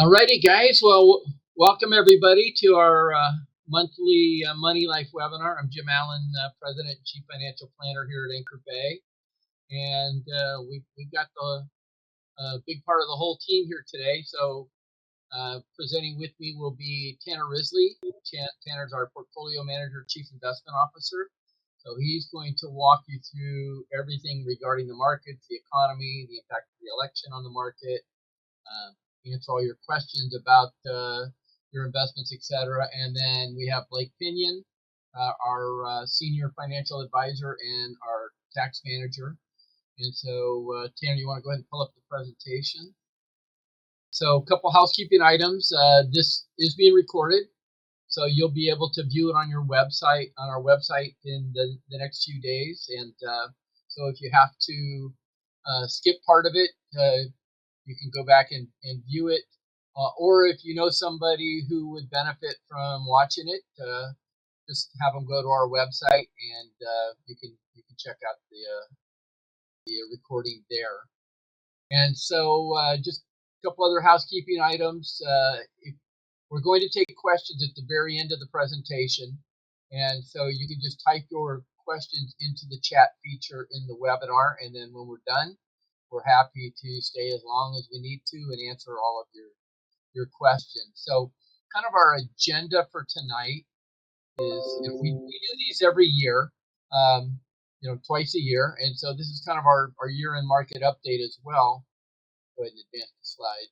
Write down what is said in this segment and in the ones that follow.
Alrighty, guys. Well, welcome everybody to our monthly Money Life webinar. I'm Jim Allen, President and Chief Financial Planner here at Anchor Bay, and we've got the big part of the whole team here today. So presenting with me will be Tanner Risley. Tanner's our Portfolio Manager, Chief Investment Officer. So he's going to walk you through everything regarding the markets, the economy, the impact of the election on the market. Answer all your questions about your investments, etc. And then we have Blake Pinion, our senior financial advisor and our tax manager. And so, Tanner, you want to go ahead and pull up the presentation? So, a couple housekeeping items. This is being recorded, so you'll be able to view it on your website, on our website, in the next few days. And so, if you have to skip part of it, you can go back and view it, or if you know somebody who would benefit from watching it, just have them go to our website, and you can check out the recording there. And so, just a couple other housekeeping items. We're going to take questions at the very end of the presentation, and so you can just type your questions into the chat feature in the webinar, and then when we're done, we're happy to stay as long as we need to and answer all of your questions. So kind of our agenda for tonight is, we do these every year, twice a year. And so this is kind of our year-end market update as well. Go ahead and advance the slide.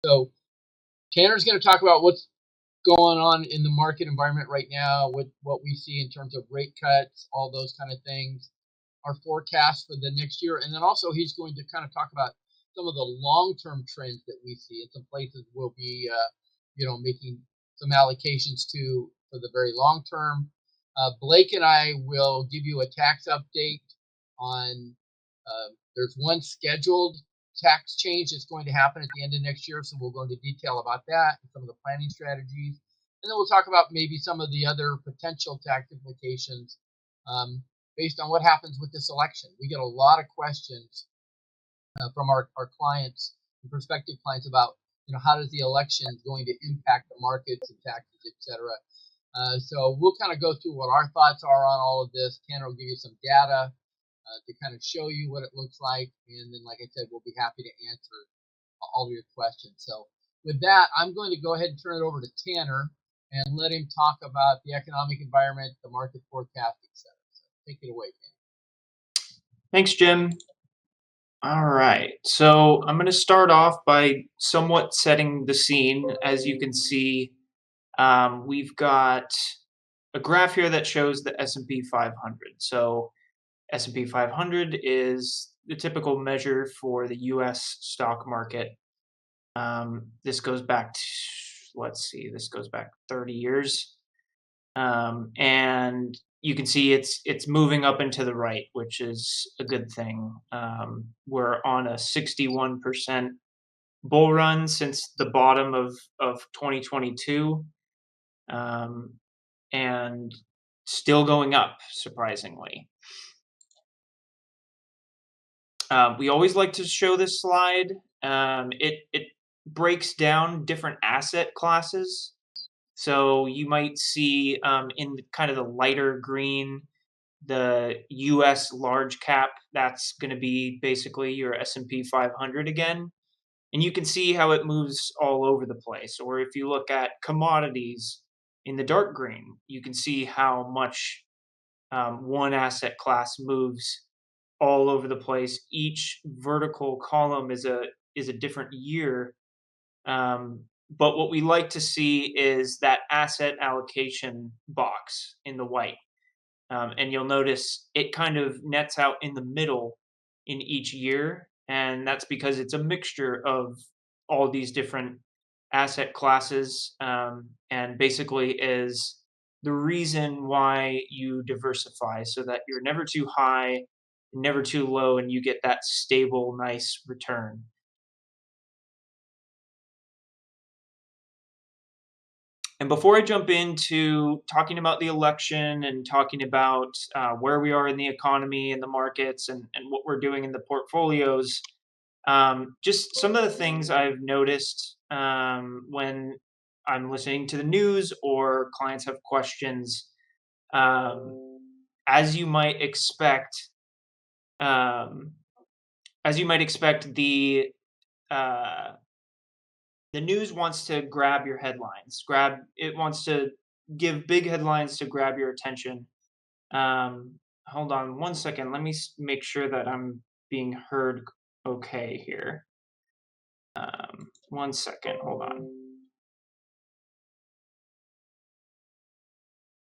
So Tanner's going to talk about what's going on in the market environment right now, with what we see in terms of rate cuts, all those kind of things, our forecast for the next year, and then also he's going to kind of talk about some of the long-term trends that we see, and some places we'll be, making some allocations to for the very long term. Blake and I will give you a tax update on. There's one scheduled tax change that's going to happen at the end of next year, so we'll go into detail about that and some of the planning strategies, and then we'll talk about maybe some of the other potential tax implications based on what happens with this election. We get a lot of questions from our clients and prospective clients about, how does the election going to impact the markets and taxes, etc. So we'll kind of go through what our thoughts are on all of this. Tanner will give you some data to kind of show you what it looks like, and then, like I said, we'll be happy to answer all of your questions. So with that, I'm going to go ahead and turn it over to Tanner and let him talk about the economic environment, the market forecast, etc. So take it away, Tanner. Thanks, Jim. All right, so I'm going to start off by somewhat setting the scene. As you can see, we've got a graph here that shows the S&P 500. So S&P 500 is the typical measure for the U.S. stock market. This goes back to, this goes back 30 years. And you can see it's moving up and to the right, which is a good thing. We're on a 61% bull run since the bottom of 2022, and still going up, surprisingly. We always like to show this slide. It breaks down different asset classes. So you might see in kind of the lighter green, the U.S. large cap. That's going to be basically your S&P 500 again. And you can see how it moves all over the place. Or if you look at commodities in the dark green, you can see how much one asset class moves all over the place. Each vertical column is a different year. But what we like to see is that asset allocation box in the white. And you'll notice it kind of nets out in the middle in each year. And that's because it's a mixture of all these different asset classes, and basically is the reason why you diversify, so that you're never too high, never too low, and you get that stable, nice return. And before I jump into talking about the election and talking about where we are in the economy and the markets and what we're doing in the portfolios, just some of the things I've noticed when I'm listening to the news or clients have questions. Um, as you might expect, um, as you might expect, uh, the news wants to grab your headlines. It wants to give big headlines to grab your attention. Hold on one second. Let me make sure that I'm being heard okay here. One second. Hold on.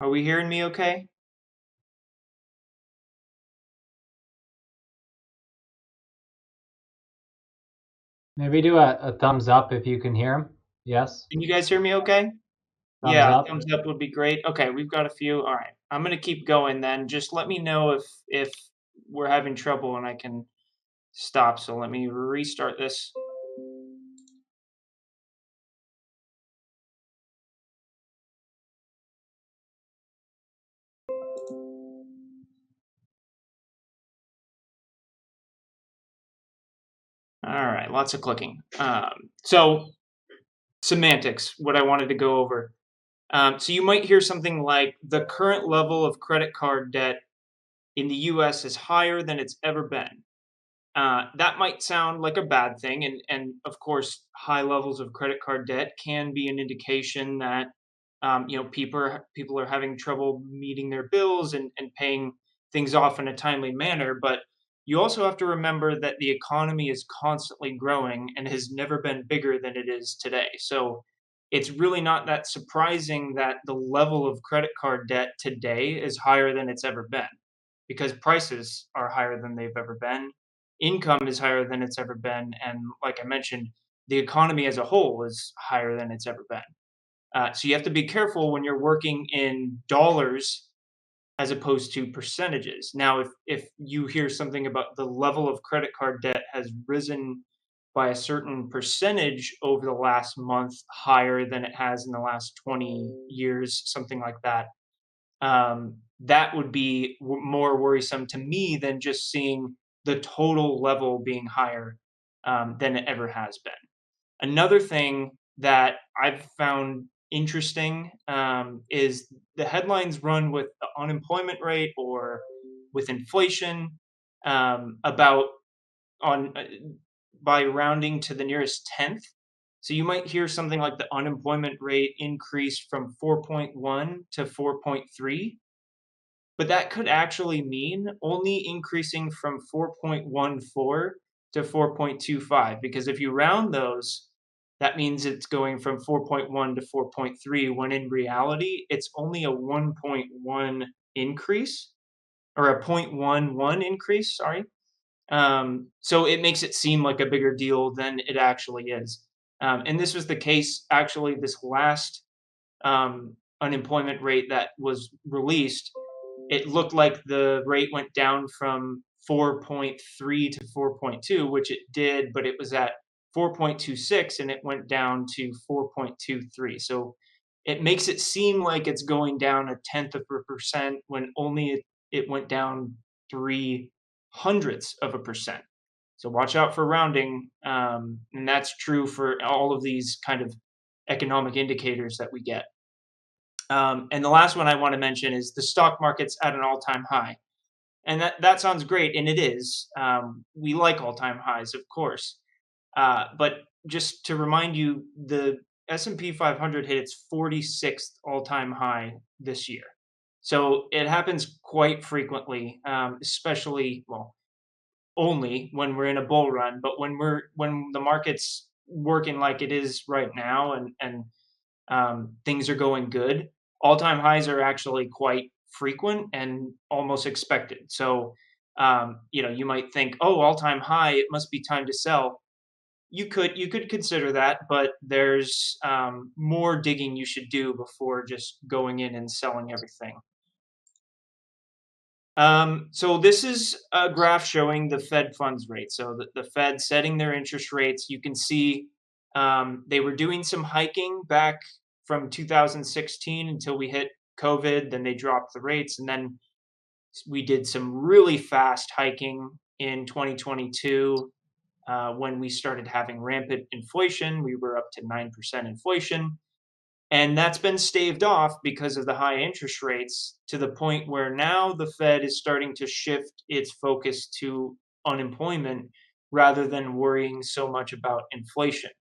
Are we hearing me okay? Maybe do a thumbs up if you can hear him. Yes, Can you guys hear me okay? thumbs Yeah, up. thumbs up would be great. Okay, we've got a few. All right. I'm gonna keep going then. Just let me know if we're having trouble and I can stop. So let me restart this. All right, lots of clicking. So semantics, what I wanted to go over. So you might hear something like the current level of credit card debt in the U.S. is higher than it's ever been. That might sound like a bad thing, and of course, high levels of credit card debt can be an indication that people are having trouble meeting their bills and paying things off in a timely manner. But you also have to remember that the economy is constantly growing and has never been bigger than it is today. So it's really not that surprising that the level of credit card debt today is higher than it's ever been because prices are higher than they've ever been, income is higher than it's ever been, and like I mentioned, the economy as a whole is higher than it's ever been. So you have to be careful when you're working in dollars as opposed to percentages. Now, if you hear something about the level of credit card debt has risen by a certain percentage over the last month, higher than it has in the last 20 years, something like that, that would be more worrisome to me than just seeing the total level being higher than it ever has been. Another thing that I've found interesting is the headlines run with the unemployment rate or with inflation about on by rounding to the nearest tenth. So you might hear something like the unemployment rate increased from 4.1 to 4.3, but that could actually mean only increasing from 4.14 to 4.25, because if you round those, that means it's going from 4.1 to 4.3, when in reality, it's only a 1.1 increase, or a 0.11 increase, sorry. So it makes it seem like a bigger deal than it actually is. And this was the case actually this last unemployment rate that was released. It looked like the rate went down from 4.3 to 4.2, which it did, but it was at 4.26 and it went down to 4.23. So it makes it seem like it's going down a tenth of a percent when only it went down 0.03%. So watch out for rounding. And that's true for all of these kind of economic indicators that we get. And the last one I want to mention is the stock market's at an all-time high, and that sounds great, and it is. We like all-time highs, of course, but just to remind you, the S&P 500 hit its 46th all-time high this year. So it happens quite frequently, especially well, only when we're in a bull run, but when the market's working like it is right now, and things are going good, all-time highs are actually quite frequent and almost expected. So, you might think, oh, all-time high, it must be time to sell. You could consider that, but there's more digging you should do before just going in and selling everything. So this is a graph showing the Fed funds rate. So the Fed setting their interest rates. You can see they were doing some hiking back from 2016 until we hit COVID. Then they dropped the rates, and then we did some really fast hiking in 2022 when we started having rampant inflation. We were up to 9% inflation. And that's been staved off because of the high interest rates, to the point where now the Fed is starting to shift its focus to unemployment rather than worrying so much about inflation.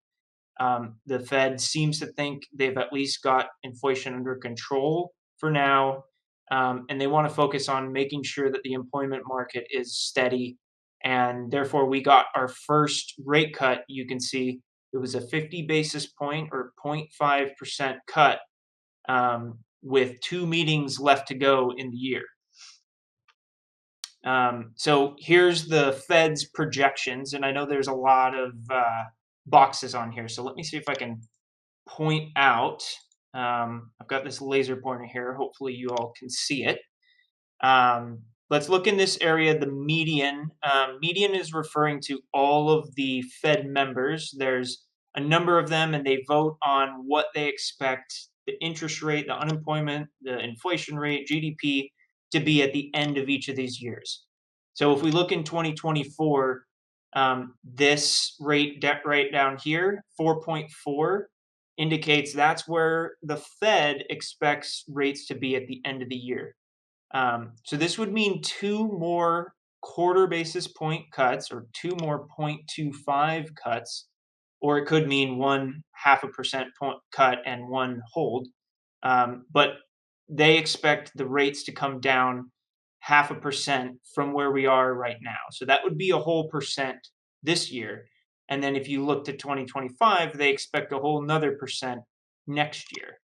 The Fed seems to think they've at least got inflation under control for now, and they want to focus on making sure that the employment market is steady. And therefore, we got our first rate cut. You can see it was a 50 basis point or 0.5% cut, with 2 meetings left to go in the year. So here's the Fed's projections, and I know there's a lot of boxes on here. So let me see if I can point out. I've got this laser pointer here. Hopefully you all can see it. Let's look in this area, the median. Median is referring to all of the Fed members. There's a number of them, and they vote on what they expect the interest rate, the unemployment, the inflation rate, GDP to be at the end of each of these years. So if we look in 2024, this rate right down here, 4.4, indicates that's where the Fed expects rates to be at the end of the year. So this would mean 2 more quarter basis point cuts, or 2 more 0.25 cuts, or it could mean 0.5% point cut and 1 hold. But they expect the rates to come down 0.5% from where we are right now. So that would be a whole percent this year. And then if you look to 2025, they expect a whole another percent next year.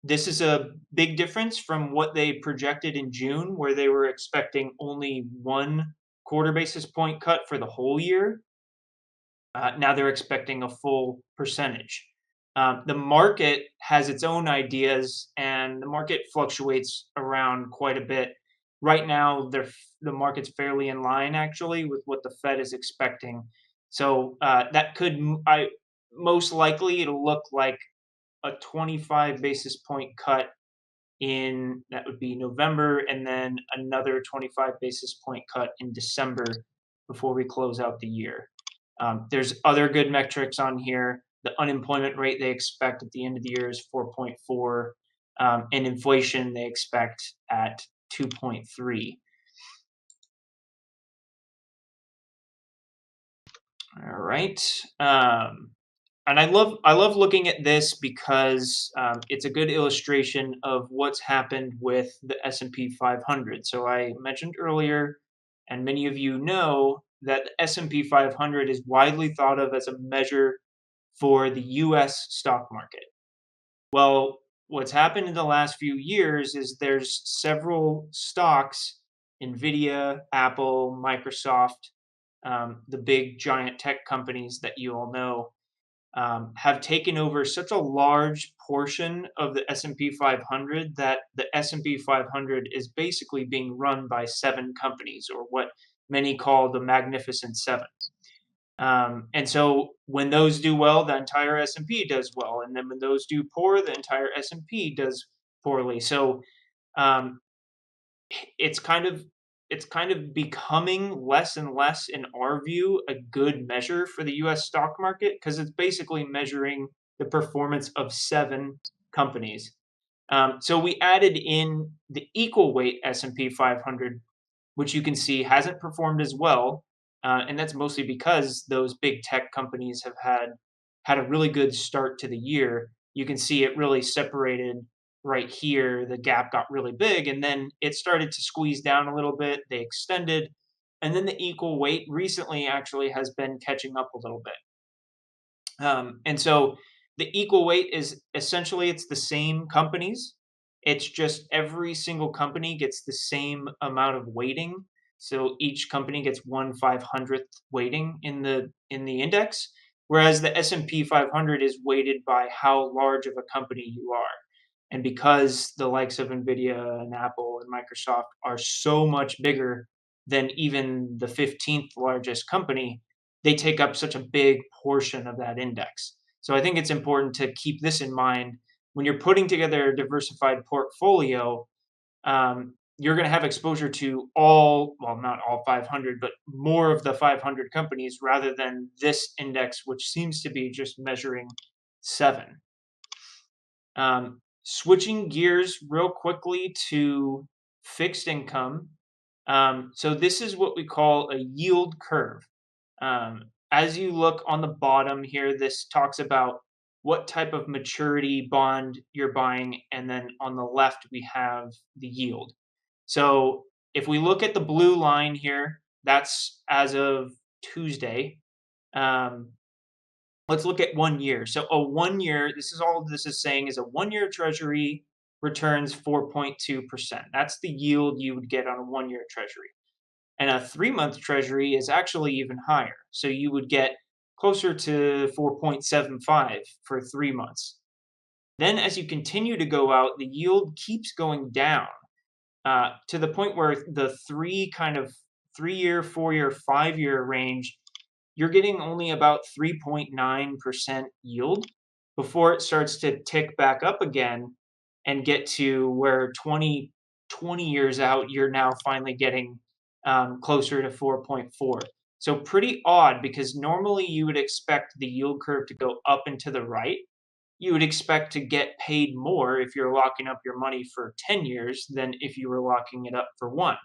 This is a big difference from what they projected in June, where they were expecting only 1 quarter basis point cut for the whole year. Now they're expecting a full percentage. The market has its own ideas, and the market fluctuates around quite a bit. Right now, the market's fairly in line, actually, with what the Fed is expecting. So that could, most likely, it'll look like a 25 basis point cut that would be November, and then another 25 basis point cut in December before we close out the year. There's other good metrics on here. The unemployment rate they expect at the end of the year is 4.4, and inflation they expect at 2.3. All right. And I love looking at this because it's a good illustration of what's happened with the S&P 500. So I mentioned earlier, and many of you know, that the S&P 500 is widely thought of as a measure for the U.S. stock market. Well, what's happened in the last few years is there's several stocks, NVIDIA, Apple, Microsoft, the big giant tech companies that you all know, have taken over such a large portion of the S&P 500 that the S&P 500 is basically being run by 7 companies, or what many call the Magnificent Seven. And so when those do well, the entire S&P does well, and then when those do poor, the entire S&P does poorly. So it's kind of becoming less and less, in our view, a good measure for the U.S. stock market, because it's basically measuring the performance of 7 companies. So we added in the equal weight S&P 500, which you can see hasn't performed as well, and that's mostly because those big tech companies have had a really good start to the year. You can see it really separated right here. The gap got really big, and then it started to squeeze down a little bit. They extended, and then the equal weight recently actually has been catching up a little bit. And so the equal weight is essentially, it's the same companies. It's just every single company gets the same amount of weighting. So each company gets 1/500th weighting in the index, whereas the S&P 500 is weighted by how large of a company you are. And because the likes of NVIDIA and Apple and Microsoft are so much bigger than even the 15th largest company, they take up such a big portion of that index. So I think it's important to keep this in mind when you're putting together a diversified portfolio. You're going to have exposure to all, well, not all 500, but more of the 500 companies rather than this index, which seems to be just measuring 7. Switching gears real quickly to fixed income. So this is what we call a yield curve. As you look on the bottom here, this talks about what type of maturity bond you're buying, and then on the left we have the yield. So if we look at the blue line here, that's as of Tuesday. Um, let's look at 1 year. So a 1 year, this is all this is saying is a 1 year treasury returns 4.2%. That's the yield you would get on a 1 year treasury. And a 3 month treasury is actually even higher. So you would get closer to 4.75 for 3 months. Then as you continue to go out, the yield keeps going down to the point where the 3 year, 4 year, 5 year range, you're getting only about 3.9% yield before it starts to tick back up again and get to where 20 years out, you're now finally getting closer to 4.4. So pretty odd, because normally you would expect the yield curve to go up and to the right. You would expect to get paid more if you're locking up your money for 10 years than if you were locking it up for 1.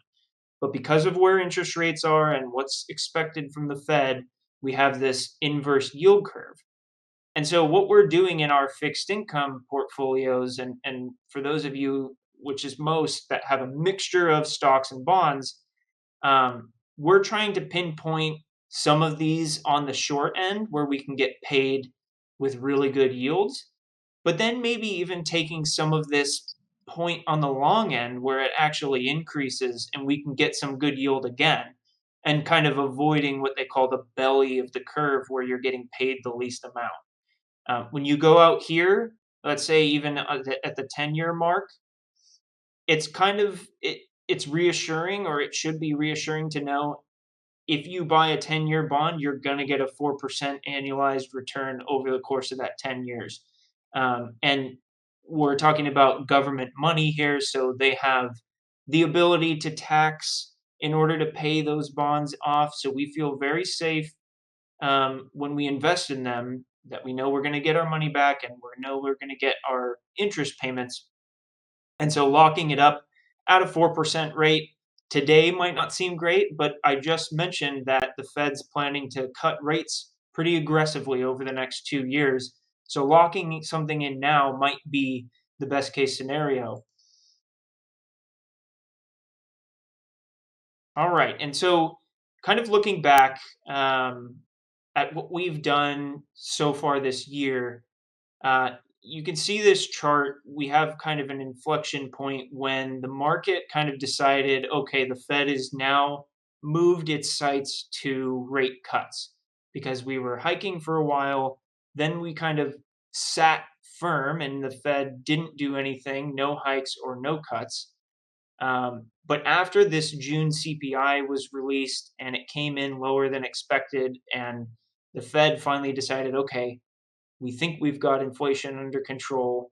But because of where interest rates are and what's expected from the Fed, we have this inverse yield curve. And so what we're doing in our fixed income portfolios, and for those of you, which is most, that have a mixture of stocks and bonds, we're trying to pinpoint some of these on the short end where we can get paid with really good yields, but then maybe even taking some of this point on the long end where it actually increases and we can get some good yield again, and kind of avoiding what they call the belly of the curve where you're getting paid the least amount. When you go out here, let's say even at the 10-year mark, it's kind of it's reassuring, or it should be reassuring to know if you buy a 10-year bond, you're going to get a 4% annualized return over the course of that 10 years. And we're talking about government money here, so they have the ability to tax in order to pay those bonds off. So we feel very safe when we invest in them, that we know we're going to get our money back and we know we're going to get our interest payments. And so locking it up at a 4% rate today might not seem great, but I just mentioned that the Fed's planning to cut rates pretty aggressively over the next 2 years. So locking something in now might be the best case scenario. All right. And so, kind of looking back at what we've done so far this year, you can see this chart. We have kind of an inflection point when the market kind of decided, okay, the Fed is now moved its sights to rate cuts, because we were hiking for a while. Then we kind of sat firm and the Fed didn't do anything, no hikes or no cuts. But after this June CPI was released and it came in lower than expected, and the Fed finally decided, okay, we think we've got inflation under control.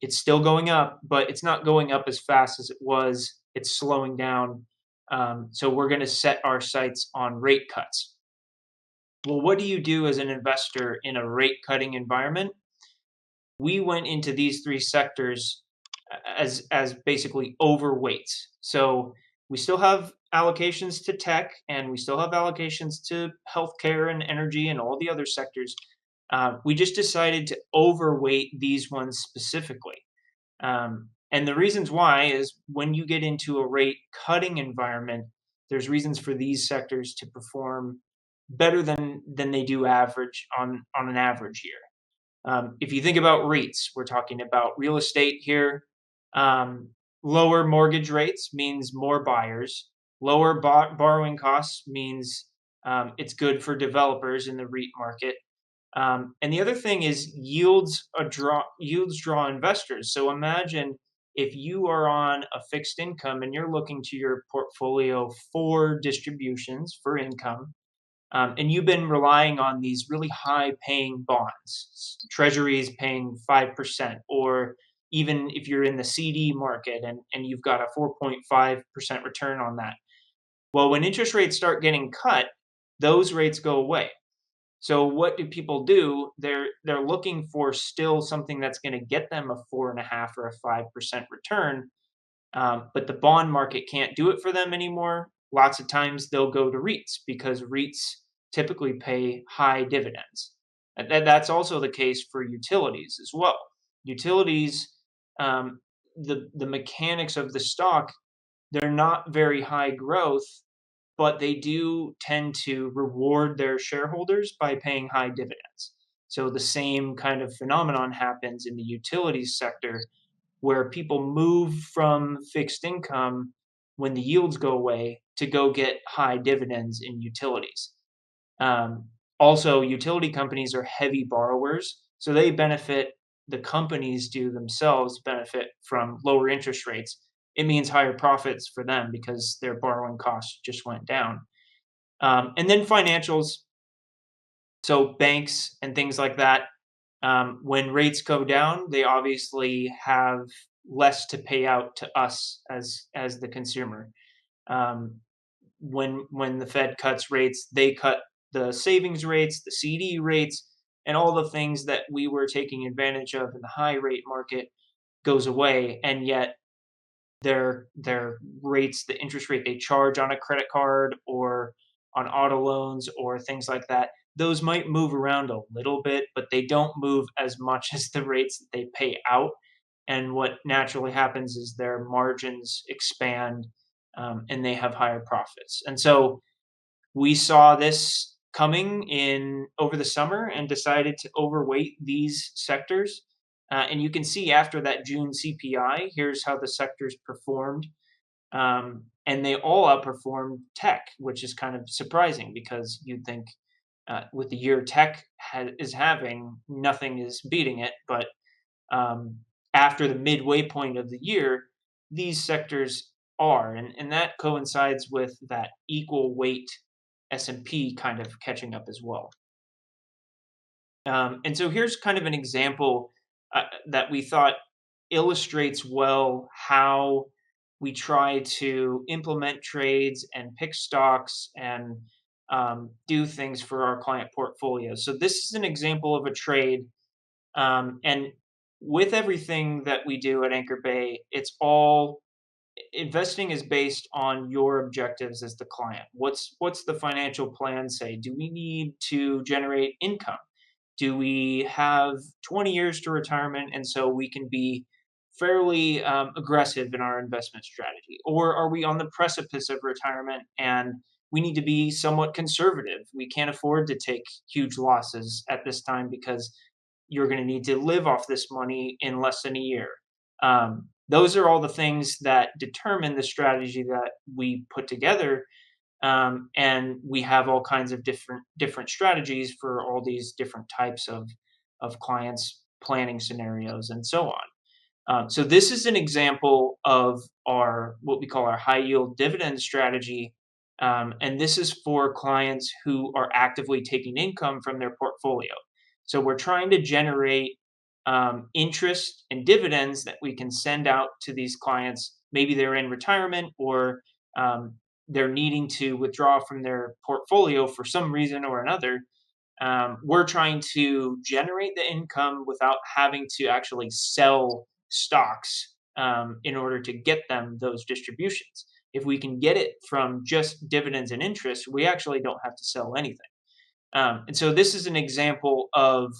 It's still going up, but it's not going up as fast as it was. It's slowing down. So we're going to set our sights on rate cuts. Well, what do you do as an investor in a rate cutting environment? We went into these 3 sectors as basically overweights. So we still have allocations to tech, and we still have allocations to healthcare and energy and all the other sectors. We just decided to overweight these ones specifically. And the reasons why is when you get into a rate cutting environment, there's reasons for these sectors to perform better than they do average on an average year. If you think about REITs, we're talking about real estate here. Um, Lower mortgage rates means more buyers. Lower borrowing costs means it's good for developers in the REIT market. And the other thing is yields draw investors. So imagine if you are on a fixed income and you're looking to your portfolio for distributions for income, And you've been relying on these really high paying bonds, treasuries paying 5%, or even if you're in the CD market and you've got a 4.5% return on that. Well, when interest rates start getting cut, those rates go away. So what do people do? They're looking for still something that's going to get them a 4.5 or a 5% return, but the bond market can't do it for them anymore. Lots of times they'll go to REITs because REITs typically pay high dividends. That's also the case for utilities as well. Utilities, um, the mechanics of the stock, they're not very high growth, but they do tend to reward their shareholders by paying high dividends. So the same kind of phenomenon happens in the utilities sector where people move from fixed income when the yields go away to go get high dividends in utilities. Also, utility companies are heavy borrowers, so they benefit, the companies do themselves benefit from lower interest rates. It means higher profits for them because their borrowing costs just went down. And then financials, so banks and things like that, when rates go down, they obviously have less to pay out to us as the consumer. Um, when the Fed cuts rates, they cut the savings rates, the CD rates, and all the things that we were taking advantage of in the high rate market goes away, and yet their rates, the interest rate they charge on a credit card or on auto loans or things like that, those might move around a little bit, but they don't move as much as the rates that they pay out. And what naturally happens is their margins expand, and they have higher profits. And so we saw this coming in over the summer and decided to overweight these sectors. And you can see after that June CPI, here's how the sectors performed. And they all outperformed tech, which is kind of surprising because you'd think with the year tech is having, nothing is beating it. But after the midway point of the year, these sectors are, and that coincides with that equal weight S&P kind of catching up as well. And so here's kind of an example that we thought illustrates well how we try to implement trades and pick stocks and do things for our client portfolios. So this is an example of a trade, and with everything that we do at Anchor Bay, it's all investing is based on your objectives as the client. What's the financial plan say? Do we need to generate income? Do we have 20 years to retirement and so we can be fairly aggressive in our investment strategy? Or are we on the precipice of retirement and we need to be somewhat conservative? We can't afford to take huge losses at this time because you're going to need to live off this money in less than a year. Those are all the things that determine the strategy that we put together, and we have all kinds of different strategies for all these different types of clients, planning scenarios, and so on. So this is an example of our what we call our high yield dividend strategy, and this is for clients who are actively taking income from their portfolio. So we're trying to generate interest and dividends that we can send out to these clients. Maybe they're in retirement or they're needing to withdraw from their portfolio for some reason or another. We're trying to generate the income without having to actually sell stocks in order to get them those distributions. If we can get it from just dividends and interest, we actually don't have to sell anything. And so this is an example of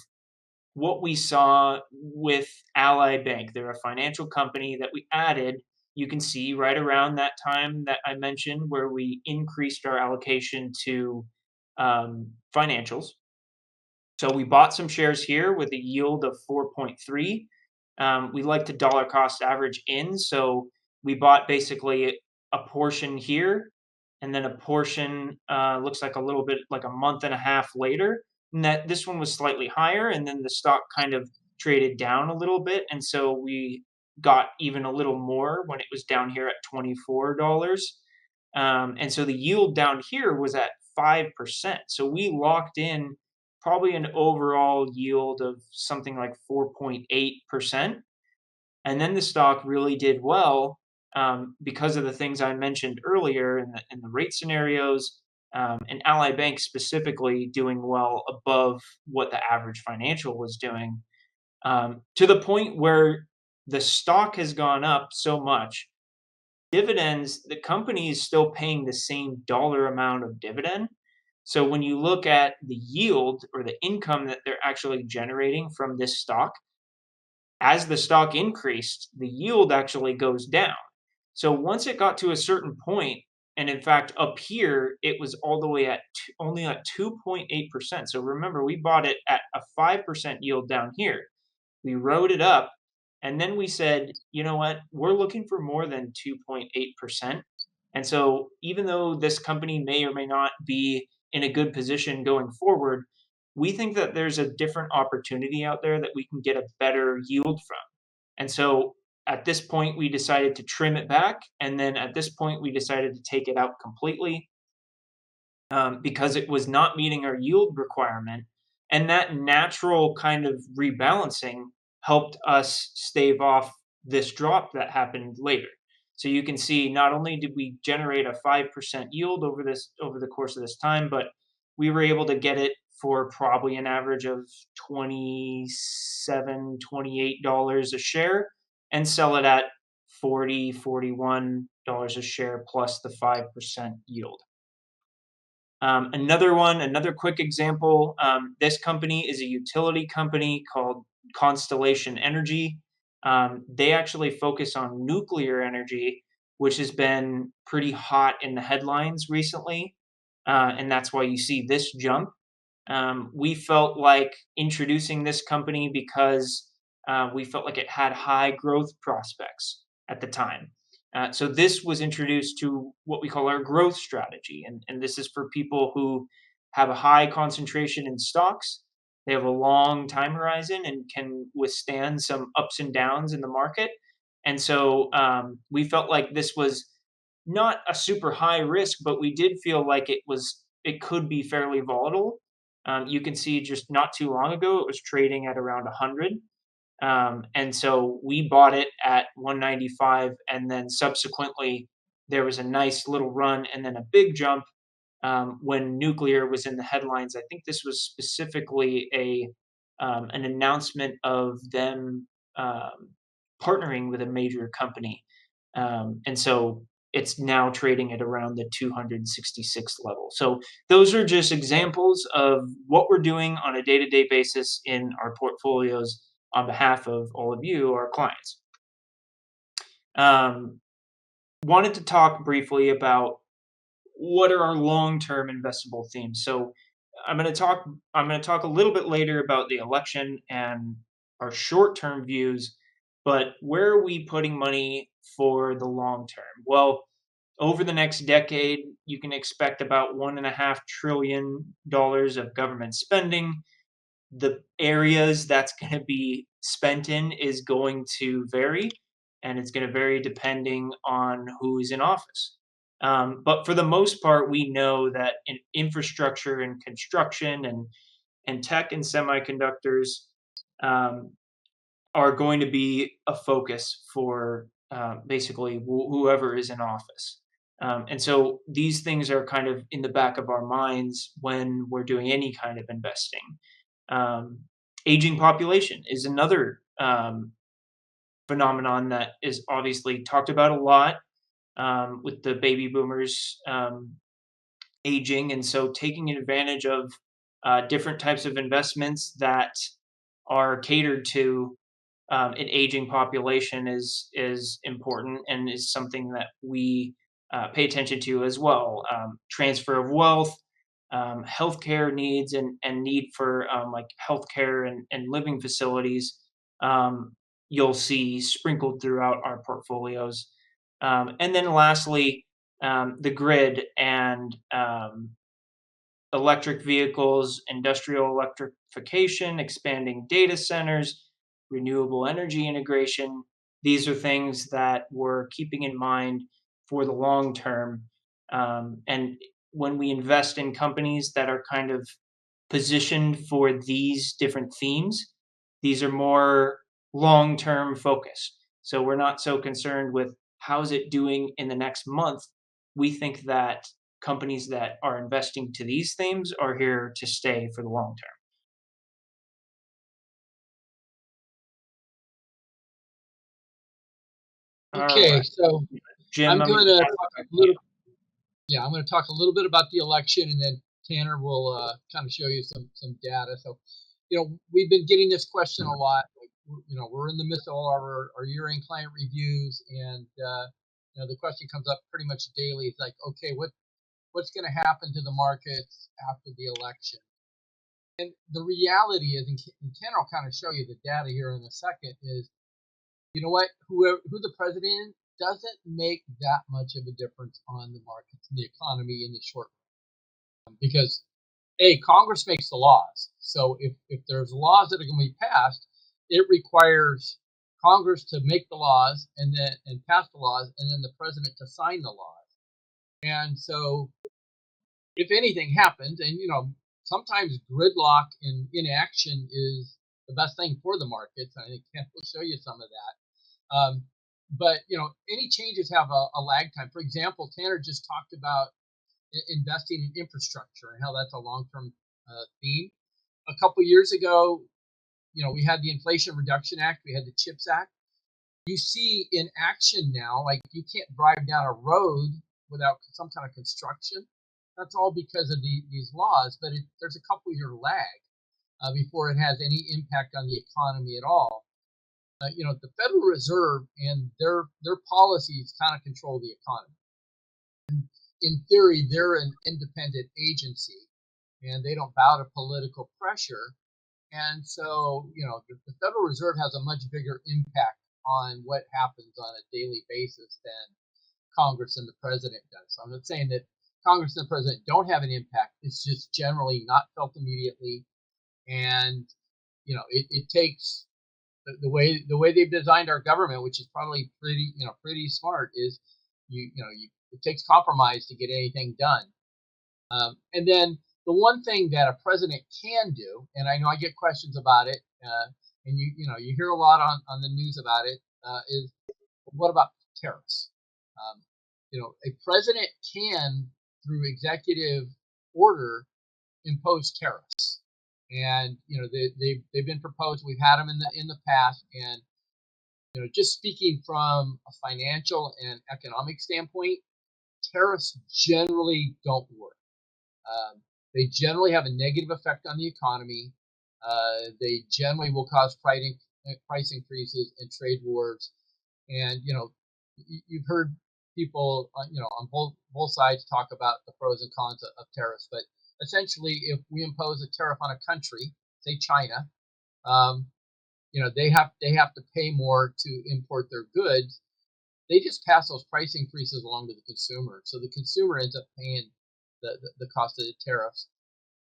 what we saw with Ally Bank. They're a financial company that we added. You can see right around that time that I mentioned where we increased our allocation to financials. So we bought some shares here with a yield of 4.3. We like to dollar cost average in. So we bought basically a portion here and then a portion looks like a little bit like a month and a half later. And that this one was slightly higher, and then the stock kind of traded down a little bit, and so we got even a little more when it was down here at $24. And so the yield down here was at 5%. So we locked in probably an overall yield of something like 4.8%. And then the stock really did well because of the things I mentioned earlier in the rate scenarios, and Ally Bank specifically doing well above what the average financial was doing, to the point where the stock has gone up so much. Dividends, the company is still paying the same dollar amount of dividend. So when you look at the yield or the income that they're actually generating from this stock, as the stock increased, the yield actually goes down. So once it got to a certain point, and in fact, up here, it was all the way at only at 2.8%. So remember, we bought it at a 5% yield down here. We rode it up, and then we said, you know what, we're looking for more than 2.8%. And so even though this company may or may not be in a good position going forward, we think that there's a different opportunity out there that we can get a better yield from. And so at this point, we decided to trim it back. And then at this point, we decided to take it out completely because it was not meeting our yield requirement. And that natural kind of rebalancing helped us stave off this drop that happened later. So you can see not only did we generate a 5% yield over the course of this time, but we were able to get it for probably an average of $27, $28 a share and sell it at $40, $41 a share plus the 5% yield. Another quick example. This company is a utility company called Constellation Energy. They actually focus on nuclear energy, which has been pretty hot in the headlines recently, and that's why you see this jump. We felt like introducing this company because we felt like it had high growth prospects at the time. So this was introduced to what we call our growth strategy, and this is for people who have a high concentration in stocks. They have a long time horizon and can withstand some ups and downs in the market. And so we felt like this was not a super high risk, but we did feel like it could be fairly volatile. You can see just not too long ago it was trading at around 100. And so we bought it at 195, and then subsequently there was a nice little run and then a big jump when nuclear was in the headlines. I think this was specifically an announcement of them partnering with a major company, and so it's now trading at around the 266 level. So those are just examples of what we're doing on a day-to-day basis in our portfolios on behalf of all of you, our clients. Wanted to talk briefly about what are our long-term investable themes. So I'm going to talk a little bit later about the election and our short-term views, but where are we putting money for the long term? Well, over the next decade, you can expect about $1.5 trillion of government spending. The areas that's going to be spent in is going to vary, and it's going to vary depending on who's in office. But for the most part, we know that in infrastructure and construction and tech and semiconductors are going to be a focus for basically whoever is in office. And so these things are kind of in the back of our minds when we're doing any kind of investing. Aging population is another phenomenon that is obviously talked about a lot with the baby boomers aging, and so taking advantage of different types of investments that are catered to an aging population is important and is something that we pay attention to as well. Transfer of wealth, healthcare needs, and need for like healthcare and living facilities. You'll see sprinkled throughout our portfolios. And then lastly, the grid and electric vehicles, industrial electrification, expanding data centers, renewable energy integration. These are things that we're keeping in mind for the long term. And when we invest in companies that are kind of positioned for these different themes, these are more long-term focused. So we're not so concerned with how's it doing in the next month. We think that companies that are investing to these themes are here to stay for the long term. All Okay, right, so Jim, I'm I'm going going to to pass talk it a back to you. little. Yeah, I'm going to talk a little bit about the election, and then Tanner will kind of show you some data. So, we've been getting this question a lot. Like, we're in the midst of all our year-end client reviews, and the question comes up pretty much daily. It's like, okay, what's going to happen to the markets after the election? And the reality is, and Tanner will kind of show you the data here in a second, is you know what? Who the president is doesn't make that much of a difference on the markets and the economy in the short run. Because Congress makes the laws. So if there's laws that are going to be passed, it requires Congress to make the laws and pass the laws, and then the president to sign the laws. And so if anything happens, and sometimes gridlock and inaction is the best thing for the markets. I think Ken will show you some of that. But any changes have a lag time. For example, Tanner just talked about investing in infrastructure and how that's a long-term theme. A couple years ago, we had the Inflation Reduction Act, we had the CHIPS Act. You see in action now, like you can't drive down a road without some kind of construction. That's all because of these laws, but there's a couple year lag before it has any impact on the economy at all. The Federal Reserve and their policies kind of control the economy. In theory, they're an independent agency, and they don't bow to political pressure. And so, the Federal Reserve has a much bigger impact on what happens on a daily basis than Congress and the president does. So I'm not saying that Congress and the president don't have an impact. It's just generally not felt immediately, and it takes the way they've designed our government, which is probably pretty smart, is it takes compromise to get anything done. And then the one thing that a president can do, and I know I get questions about it, and you hear a lot on the news about it, is what about tariffs? A president can, through executive order, impose tariffs, and they've been proposed. We've had them in the past, and just speaking from a financial and economic standpoint, tariffs generally don't work. They generally have a negative effect on the economy. They generally will cause price increases and trade wars. And you've heard people on both sides talk about the pros and cons of tariffs. But essentially, if we impose a tariff on a country, say China, they have to pay more to import their goods. They just pass those price increases along to the consumer, so the consumer ends up paying the cost of the tariffs.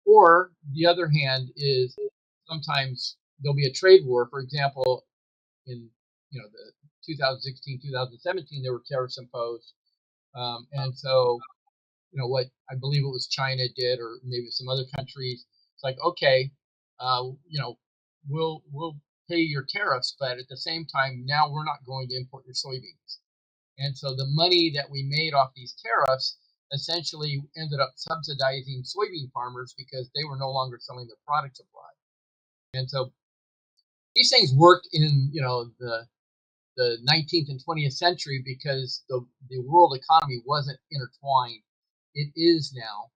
Or the other hand is sometimes there'll be a trade war. For example, in the 2016, 2017, there were tariffs imposed, and so what I believe it was China did, or maybe some other countries. It's like, okay, we'll pay your tariffs, but at the same time, now we're not going to import your soybeans. And so the money that we made off these tariffs essentially ended up subsidizing soybean farmers because they were no longer selling their products abroad. And so these things worked in the 19th and 20th century because the world economy wasn't intertwined. It is now.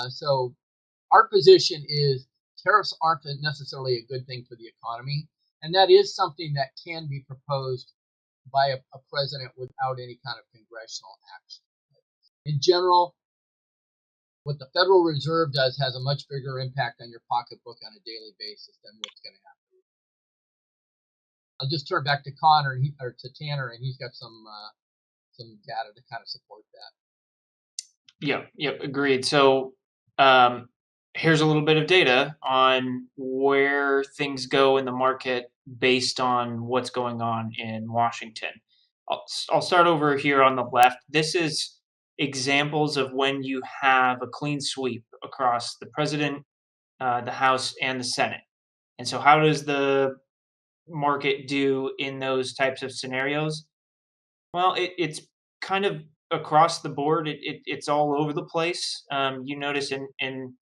So our position is tariffs aren't necessarily a good thing for the economy, and that is something that can be proposed by a president without any kind of congressional action. In general, what the Federal Reserve does has a much bigger impact on your pocketbook on a daily basis than what's going to happen. I'll just turn back to Connor or to Tanner, and he's got some data to kind of support that. Yep, agreed. So here's a little bit of data on where things go in the market based on what's going on in Washington. I'll start over here on the left. This is examples of when you have a clean sweep across the president, the House, and the Senate. And so, how does the market do in those types of scenarios? Well, it's kind of across the board. It's all over the place. You notice in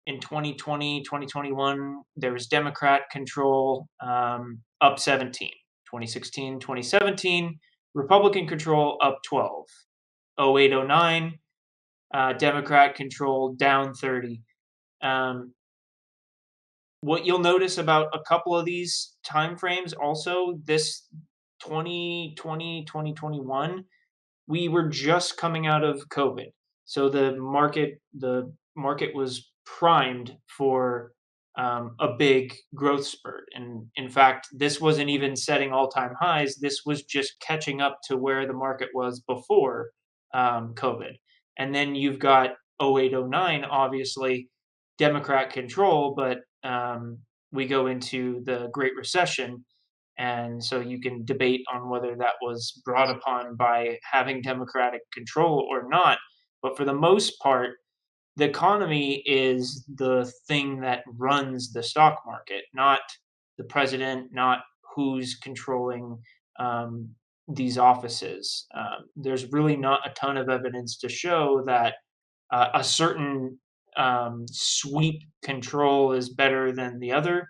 2020, 2021, there was Democrat control, up 17. 2016, 2017, Republican control up 12. 08, 09, Democrat control down 30. Um, what you'll notice about a couple of these time frames also, this 2020, 2021, we were just coming out of COVID. So the market was primed for a big growth spurt. And in fact, this wasn't even setting all-time highs. This was just catching up to where the market was before COVID. And then you've got 08, 09, obviously Democrat control, but we go into the Great Recession, and so you can debate on whether that was brought upon by having Democratic control or not. But for the most part, the economy is the thing that runs the stock market, not the president, not who's controlling um, these offices. There's really not a ton of evidence to show that a certain sweep control is better than the other.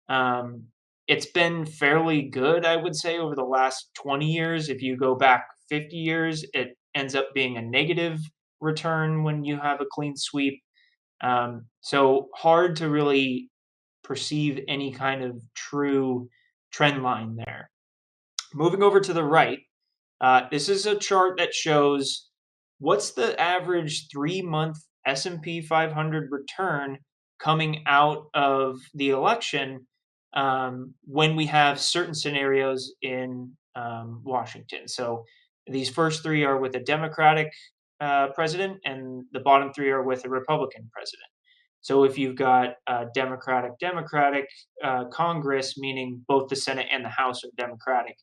um, it's been fairly good, I would say, over the last 20 years. If you go back 50 years, it ends up being a negative return when you have a clean sweep. So hard to really perceive any kind of true trend line there. Moving over to the right, this is a chart that shows what's the average 3-month S&P 500 return coming out of the election, when we have certain scenarios in Washington. So these first three are with a Democratic president, and the bottom three are with a Republican president. So if you've got Democratic Congress, meaning both the Senate and the House are Democratic,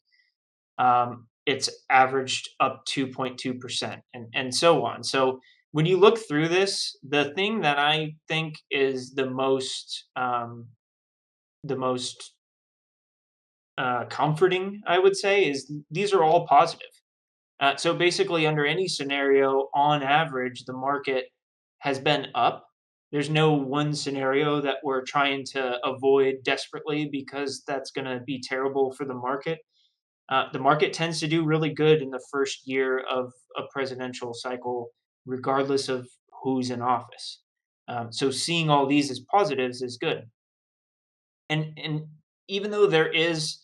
it's averaged up 2.2%, and so on. So when you look through this, the thing that I think is the most comforting, I would say, is these are all positive. So basically, under any scenario, on average, the market has been up. There's no one scenario that we're trying to avoid desperately because that's going to be terrible for the market. The market tends to do really good in the first year of a presidential cycle, regardless of who's in office. So seeing all these as positives is good. And even though there is,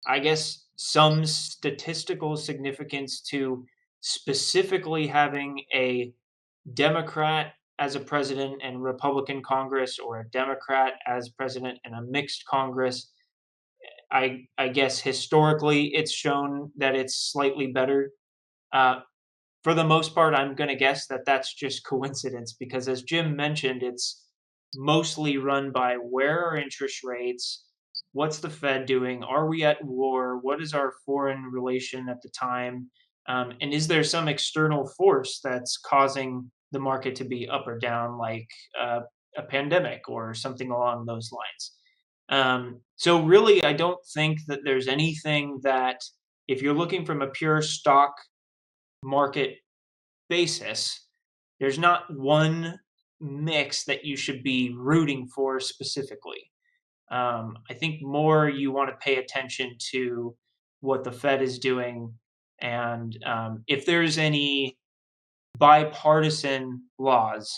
I guess, some statistical significance to specifically having a Democrat as a president and Republican Congress, or a Democrat as president and a mixed Congress, I guess historically it's shown that it's slightly better. Uh, for the most part, I'm going to guess that that's just coincidence because, as Jim mentioned, it's mostly run by where are interest rates, what's the Fed doing, are we at war, what is our foreign relation at the time, and is there some external force that's causing the market to be up or down, like a pandemic or something along those lines. So really, I don't think that there's anything that, if you're looking from a pure stock market basis, there's not one mix that you should be rooting for specifically. I think more you want to pay attention to what the Fed is doing, and if there's any bipartisan laws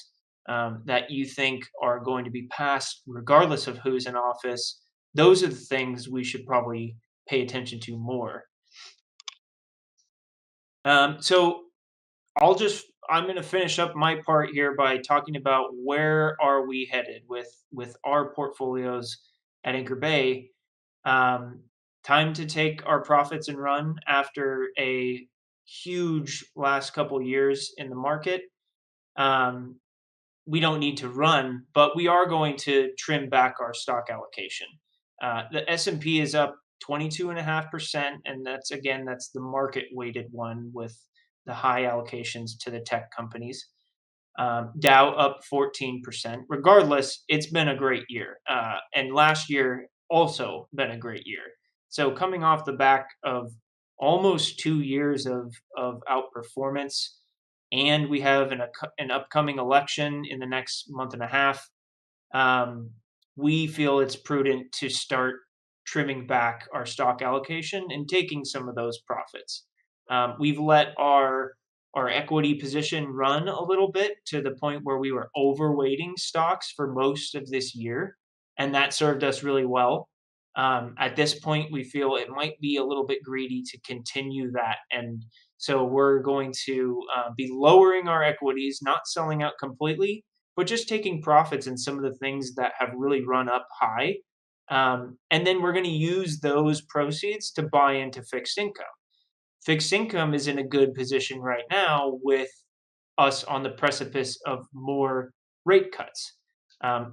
that you think are going to be passed regardless of who's in office, those are the things we should probably pay attention to more. So I'm going to finish up my part here by talking about where are we headed with our portfolios at Anchor Bay. Um, Time to take our profits and run after a huge last couple years in the market. Um, we don't need to run, but we are going to trim back our stock allocation. The S&P is up 22.5%, and that's the market weighted one with the high allocations to the tech companies. Dow up 14%. Regardless, it's been a great year. And last year also been a great year. So coming off the back of almost 2 years of outperformance, and we have an upcoming election in the next month and a half, um, we feel it's prudent to start trimming back our stock allocation and taking some of those profits. We've let our equity position run a little bit to the point where we were overweighting stocks for most of this year, and that served us really well. At this point, we feel it might be a little bit greedy to continue that, and so we're going to be lowering our equities, not selling out completely, but just taking profits in some of the things that have really run up high. And then we're going to use those proceeds to buy into fixed income. Fixed income is in a good position right now with us on the precipice of more rate cuts.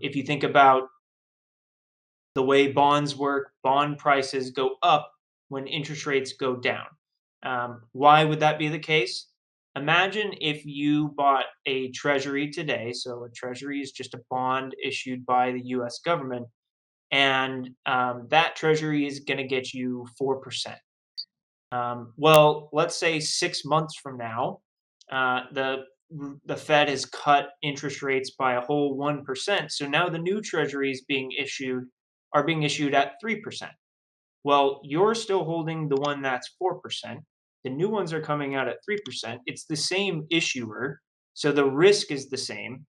If you think about the way bonds work, bond prices go up when interest rates go down. Why would that be the case? Imagine if you bought a treasury today. So, a treasury is just a bond issued by the US government, and that treasury is going to get you 4%. Well, let's say 6 months from now, the Fed has cut interest rates by a whole 1%. So now the new treasuries are being issued at 3%. Well, you're still holding the one that's 4%. The new ones are coming out at 3%. It's the same issuer, so the risk is the same.